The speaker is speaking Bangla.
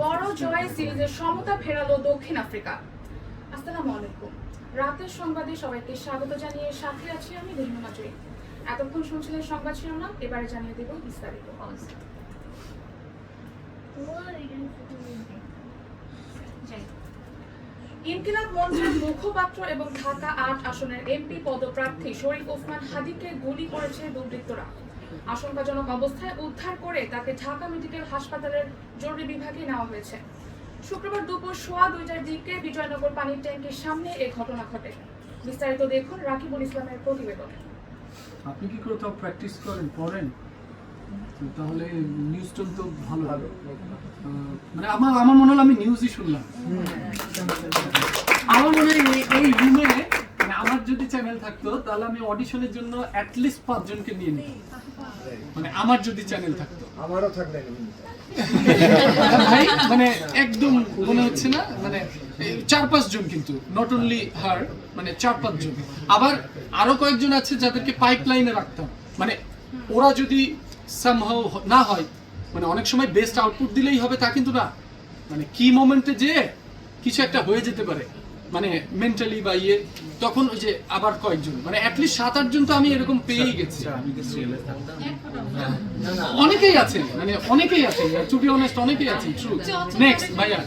বড় জয় সিরিজের সমতা ফেরালো দক্ষিণ আফ্রিকা। আসসালামু আলাইকুম। রাতের সংবাদে সবাইকে স্বাগত জানিয়ে সাথে আছি আমি রেহমান জয়। এতক্ষণ শুনছিলেন সংবাদ শিরোনাম, এবারে জানিয়ে দেব বিস্তারিত। ইনকিলাব মঞ্চের মুখপাত্র এবং ঢাকা ৮ আসনের এমপি পদপ্রার্থী শরীফ ওসমান হাদীকে গুলি করেছে দুর্বৃত্তরা। আশঙ্কাজনক অবস্থায় উদ্ধার করে তাকে ঢাকা মেডিকেল হাসপাতালের জরুরি বিভাগে নেওয়া হয়েছে। শুক্রবার দুপুর 2:15টার দিকে বিজয়নগর পানির ট্যাঙ্কের সামনে এই ঘটনা ঘটে। বিস্তারিত দেখুন রাকিবুল ইসলামের প্রতিবেদনে। আপনি কি করে তাও প্র্যাকটিস করেন, পড়েন? তাহলে নিউজটা তো ভালো হবে। মানে আমার মনে হলো আমি নিউজই শুনলাম। আমার মনে হয় এই রুমে মানে আমার যদি চ্যানেল থাকতো তাহলে আমি অডিশনের জন্য অ্যাটলিস্ট 5 জনকে নিয়ে নিতাম। মানে আমার যদি চ্যানেল থাকতো, আমারও থাকলে ভাই মানে একদম মনে হচ্ছে না, মানে 4-5 জন, কিন্তু নট অনলি হার, মানে 4-5 জন। আবার আরো কয়েকজন আছে যাদেরকে পাইপলাইনে রাখতাম, মানে ওরা যদি সামহাউ না হয়, মানে অনেক সময় বেস্ট আউটপুট দিলেই হবে তা কিন্তু না, মানে কি মোমেন্টে যে কিছু একটা হয়ে যেতে পারে, মানে মেন্টালি বা ইয়ে, তখন ওই যে আবার কয়েকজন, মানে অ্যাটলিস্ট 7-8 জন তো আমি এরকম পেয়েই গেছি। অনেকেই আছেন, মানে অনেকেই আছেন, টু বি অনেস্ট অনেকেই আছেন। ট্রু। নেক্সট ভাইয়া।